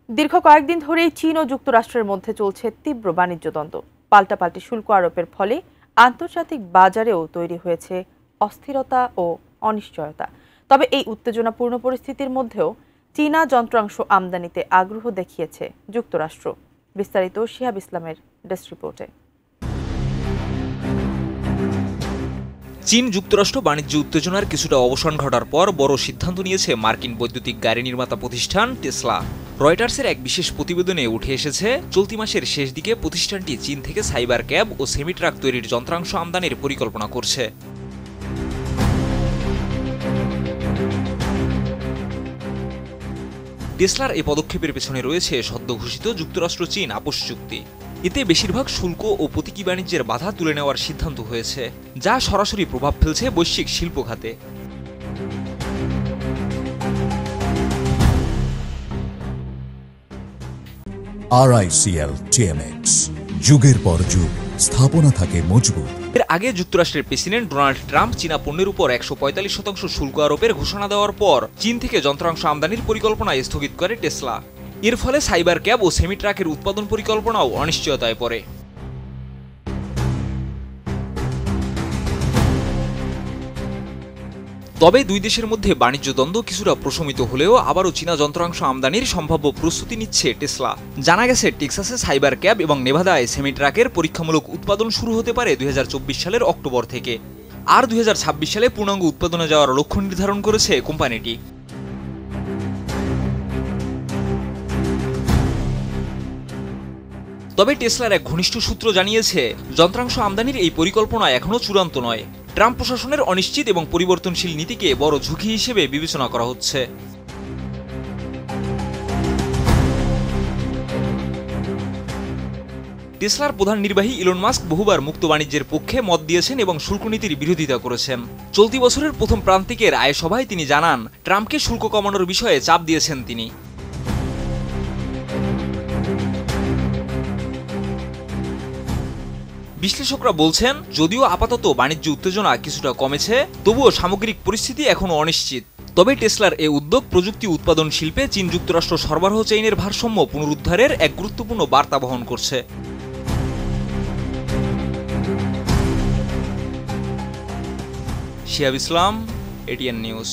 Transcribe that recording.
দীর্ঘ কয়েকদিন ধরেই চীন ও যুক্তরাষ্ট্রের মধ্যে চলছে তীব্র বাণিজ্য দ্বন্দ্ব। পাল্টাপাল্টি শুল্ক আরোপের ফলে আন্তর্জাতিক বাজারেও তৈরি হয়েছে অস্থিরতা ও অনিশ্চয়তা। তবে এই উত্তেজনাপূর্ণ পরিস্থিতির মধ্যেও চীনা যন্ত্রাংশ আমদানিতে আগ্রহ দেখিয়েছে যুক্তরাষ্ট্র। বিস্তারিত শিহাব ইসলামের ডেস্ক রিপোর্টে। চীন যুক্তরাষ্ট্র বাণিজ্য উত্তেজনার কিছুটা অবসান ঘটার পর বড় সিদ্ধান্ত নিয়েছে মার্কিন বৈদ্যুতিক গাড়ি নির্মাতা প্রতিষ্ঠান টেসলা। রয়টার্সের এক বিশেষ প্রতিবেদনে উঠে এসেছে, চলতি মাসের শেষ দিকে প্রতিষ্ঠানটি চীন থেকে সাইবার ক্যাব ও সেমি ট্রাক তৈরির যন্ত্রাংশ আমদানির পরিকল্পনা করছে। টেসলার এই পদক্ষেপের পেছনে রয়েছে সদ্য ঘোষিত যুক্তরাষ্ট্র চীন আপোষ চুক্তি। এতে বেশিরভাগ শুল্ক ও প্রতীকী বাণিজ্যের বাধা তুলে নেওয়ার সিদ্ধান্ত হয়েছে, যা সরাসরি প্রভাব ফেলছে বৈশ্বিক শিল্প খাতে। RICL TMX, যুগের পর যুগ স্থাপনা থাকে মজবুত। এর আগে যুক্তরাষ্ট্রের প্রেসিডেন্ট ডোনাল্ড ট্রাম্প চীনা পণ্যের উপর 145% শুল্ক আরোপের ঘোষণা দেওয়ার পর চীন থেকে যন্ত্রাংশ আমদানির পরিকল্পনা স্থগিত করে টেসলা। এর ফলে সাইবার ক্যাব ও সেমি ট্রাকের উৎপাদন পরিকল্পনাও অনিশ্চয়তায় পড়ে। তবে দুই দেশের মধ্যে বাণিজ্য দ্বন্দ্ব কিছুটা প্রশমিত হলেও আবারও চীনা যন্ত্রাংশ আমদানির সম্ভাব্য প্রস্তুতি নিচ্ছে টেসলা। জানা গেছে, টেক্সাসে সাইবার ক্যাব এবং নেভাদায় সেমি ট্রাকের পরীক্ষামূলক উৎপাদন শুরু হতে পারে 2024 সালের অক্টোবর থেকে। আর 2026 সালে পূর্ণাঙ্গ উৎপাদনে যাওয়ার লক্ষ্য নির্ধারণ করেছে কোম্পানিটি। তবে টেসলার এক ঘনিষ্ঠ সূত্র জানিয়েছে, যন্ত্রাংশ আমদানির এই পরিকল্পনা এখনও চূড়ান্ত নয়। ট্রাম্প প্রশাসনের অনিশ্চিত এবং পরিবর্তনশীল নীতিকে বড় ঝুঁকি হিসেবে বিবেচনা করা হচ্ছে। টেসলার প্রধান নির্বাহী ইলন মাস্ক বহুবার মুক্ত বাণিজ্যের পক্ষে মত দিয়েছেন এবং শুল্ক নীতির বিরোধিতা করেছেন। চলতি বছরের প্রথম প্রান্তিকের আয় সভায় তিনি জানান, ট্রাম্পকে শুল্ক কমানোর বিষয়ে চাপ দিয়েছেন তিনি। বিশ্লেষকরা বলছেন, যদিও আপাতত বাণিজ্য উত্তেজনা কিছুটা কমেছে, তবুও সামগ্রিক পরিস্থিতি এখনও অনিশ্চিত। তবে টেসলার এ উদ্যোগ প্রযুক্তি উৎপাদন শিল্পে চীন যুক্তরাষ্ট্র সরবরাহ চেইনের ভারসাম্য পুনরুদ্ধারের এক গুরুত্বপূর্ণ বার্তা বহন করছে। শিহাব ইসলাম, ATN নিউজ।